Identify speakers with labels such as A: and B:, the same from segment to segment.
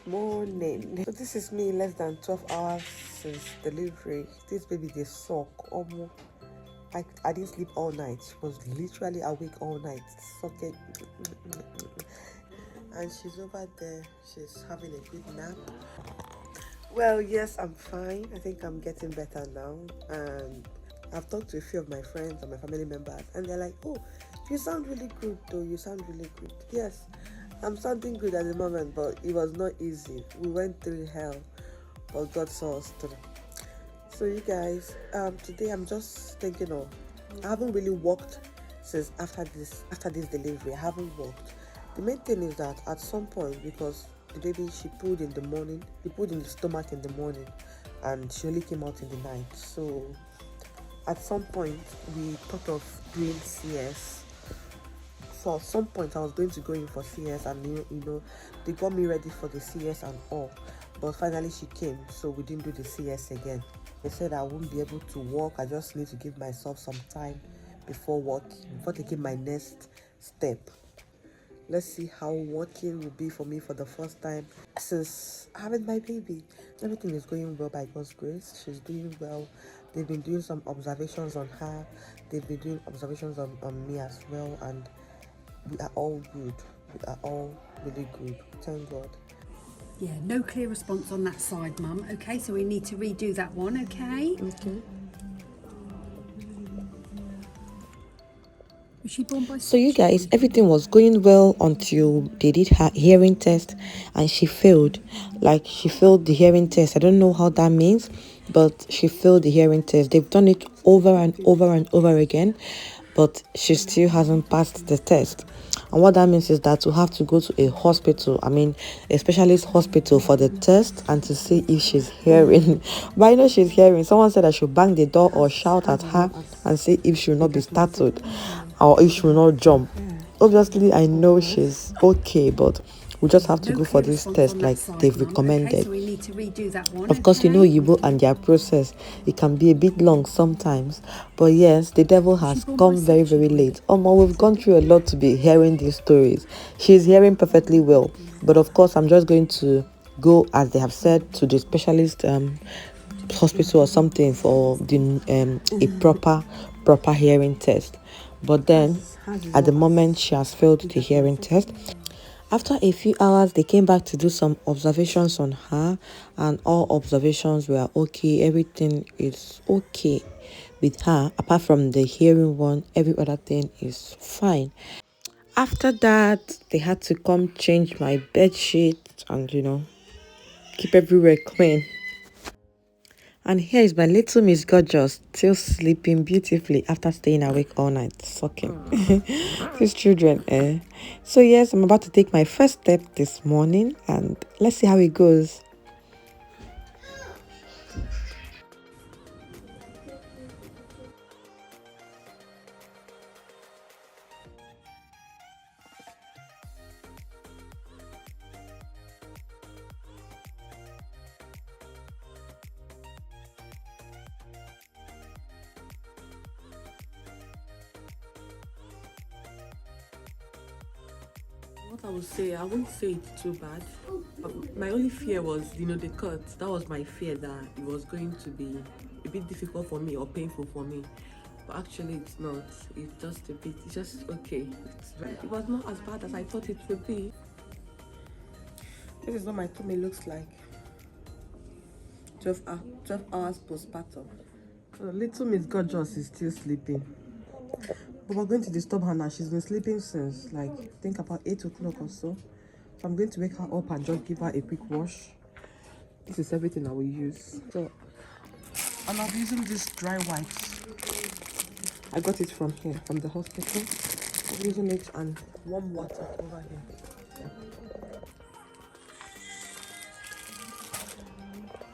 A: Good morning. So this is me less than 12 hours since delivery. This baby they suck almost. I didn't sleep all night. She was literally awake all night, sucking. And she's over there. She's having a good nap. Well, yes, I'm fine. I think I'm getting better now. And I've talked to a few of my friends and my family members, and they're like, "Oh, you sound really good, though. You sound really good." Yes, I'm sounding good at the moment, but it was not easy. We went through hell, but God saw us through. So you guys, today I'm just thinking of. I haven't really walked since after this delivery. I haven't walked. The main thing is that at some point, because the baby she pulled in the morning, he pulled in the stomach in the morning, and she only came out in the night. So at some point we thought of doing CS. So at some point I was going to go in for CS, and they got me ready for the CS and all, but finally she came, so we didn't do the CS again. They said I won't be able to walk. I just need to give myself some time before taking my next step. Let's see how walking will be for me for the first time since having my baby. Everything is going well by God's grace. She's doing well. They've been doing some observations on her. They've been doing observations on me as well, and we are all good. We are all really good. Thank God.
B: Yeah, no clear response on that side, Mum. Okay, so we need to redo that one, okay?
A: Okay.
B: Was she born by
C: So you guys, everything was going well until they did her hearing test and she failed. Like, she failed the hearing test. I don't know how that means, but she failed the hearing test. They've done it over and over and over again, but she still hasn't passed the test. And what that means is that we'll have to go to a hospital, a specialist hospital, for the test and to see if she's hearing. But I know she's hearing. Someone said I should bang the door or shout at her and see if she will not be startled or if she will not jump. Obviously, I know she's okay, but we just have to go for this test like they've recommended.
B: Okay, so we need to redo that one.
C: Of course, Yibo and their process, it can be a bit long sometimes. But yes, the devil has come very, very late. We've gone through a lot to be hearing these stories. She's hearing perfectly well. But of course, I'm just going to go, as they have said, to the specialist hospital or something for a proper hearing test. But then, at the moment, she has failed the hearing test. After a few hours, they came back to do some observations on her, and all observations were okay. Everything is okay with her, apart from the hearing one. Every other thing is fine. After that, they had to come change my bed sheet and, keep everywhere clean. And here is my little Miss Gorgeous, still sleeping beautifully after staying awake all night, sucking. These children, eh? So yes, I'm about to take my first step this morning, and let's see how it goes.
A: What I would say, I wouldn't say it's too bad. My only fear was, the cut. That was my fear, that it was going to be a bit difficult for me or painful for me. But actually, it's not. It's just a bit. It's just okay. It was not as bad as I thought it would be. This is what my tummy looks like. 12 hours postpartum. So little Miss Gorgeous is still sleeping. But we're going to disturb her now. She's been sleeping since I think about 8 o'clock or so. So I'm going to wake her up and just give her a quick wash. This is everything I will use. So, and I'll be using this dry wipes. I got it from here, from the hospital. I'm using it and warm water over here.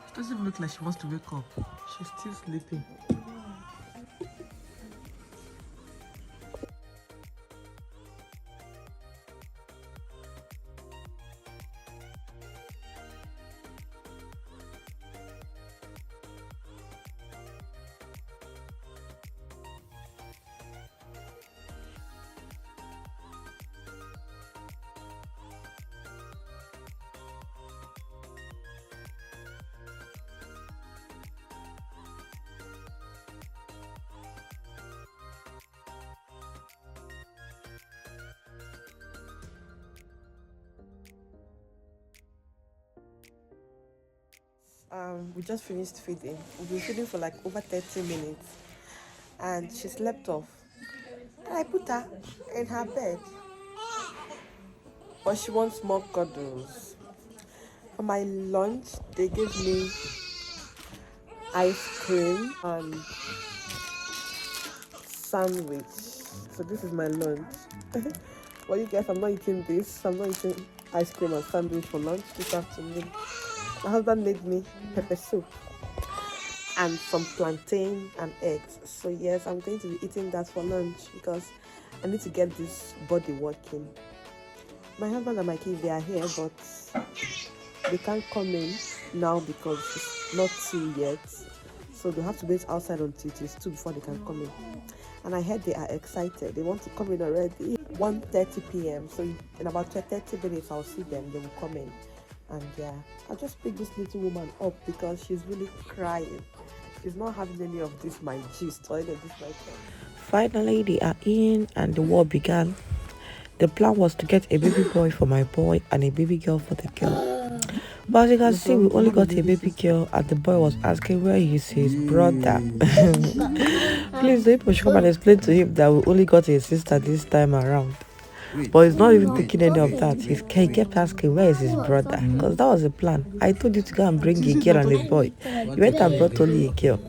A: It doesn't look like she wants to wake up. She's still sleeping. We just finished feeding. We've been feeding for like over 30 minutes, and she slept off. And I put her in her bed, but she wants more cuddles. For my lunch, they gave me ice cream and sandwich. So this is my lunch. Well, you guys, I'm not eating this. I'm not eating ice cream and sandwich for lunch this afternoon. My husband made me pepper soup and some plantain and eggs. So yes, I'm going to be eating that for lunch because I need to get this body working. My husband and my kids, they are here, but they can't come in now because it's not 2 yet. So they have to wait outside until it is 2 before they can come in. And I heard they are excited. They want to come in already. 1:30 p.m. So in about 30 minutes, I'll see them. They will come in. And yeah, I'll just pick this little woman up because she's really crying. She's not having any of this my gist or any of this my care.
C: Finally, they are in and the war began. The plan was to get a baby boy for my boy and a baby girl for the girl. But as you can see, we only got a baby girl and the boy was asking where is his brother. Please, the people should come and explain to him that we only got a sister this time around. But he's not even thinking any of that. He kept asking where is his brother, because that was the plan. I told you to go and bring a girl and a boy. You went and brought only a girl.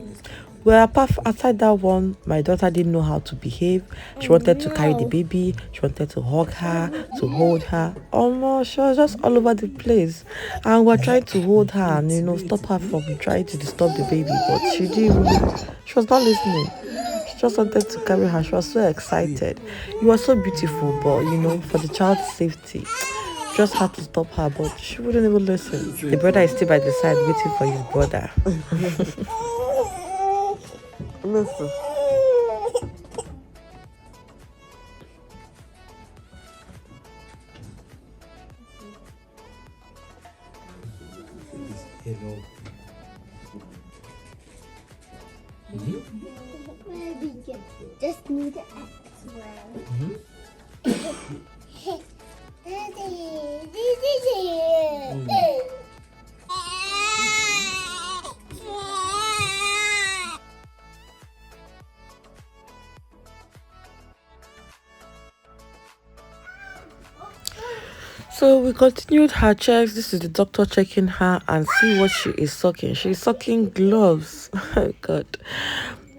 C: Well, aside that one, my daughter didn't know how to behave. She wanted to carry the baby. She wanted to hug her, to hold her. Oh no, she was just all over the place. And we're trying to hold her and, stop her from trying to disturb the baby. But she was not listening. She just wanted to carry her. She was so excited. You were so beautiful, but, for the child's safety, just had to stop her. But she wouldn't even listen. The brother is still by the side waiting for his brother.
A: Listen.
D: Hello.
E: Just need to
C: So we continued her checks. This is the doctor checking her and see what she is sucking. She's sucking gloves. Oh God.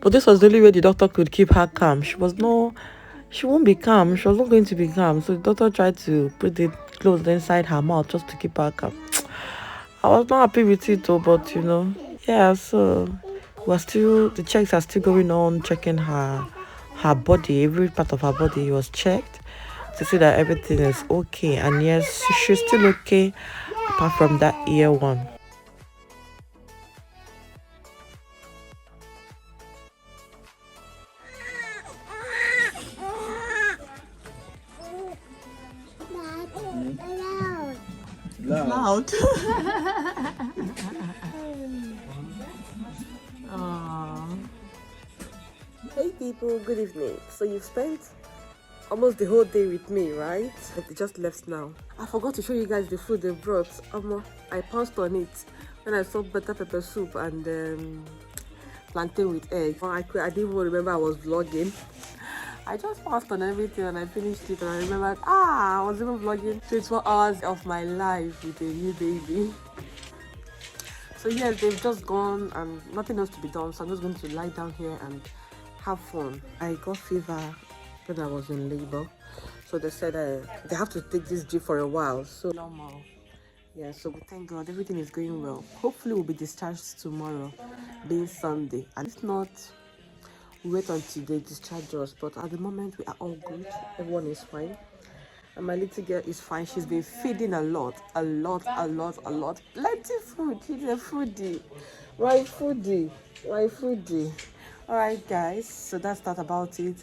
C: But this was the only way the doctor could keep her calm. She won't be calm. She was not going to be calm. So the doctor tried to put the gloves inside her mouth just to keep her calm. I was not happy with it though, but yeah, so the checks are still going on, checking her body, every part of her body was checked to see that everything is okay. And yes, she's still okay apart from that ear one.
A: Loud. Hey people, good evening. So you've spent almost the whole day with me, right? They just left now. I forgot to show you guys the food they brought. I paused on it when I saw better pepper soup and plantain with egg. I didn't even remember I was vlogging. I just paused on everything and I finished it and I remembered, I was even vlogging 24 hours of my life with a new baby. So yes, they've just gone and nothing else to be done. So I'm just going to lie down here and have fun. I got fever when I was in labor. So they said they have to take this drip for a while. So normal. Yeah, so thank God everything is going well. Hopefully we'll be discharged tomorrow, being Sunday. And if not, we wait until they discharge us. But at the moment we are all good. Everyone is fine. And my little girl is fine. She's been feeding a lot. Plenty food. She's a foodie. Right, foodie. Alright guys, so that's that about it.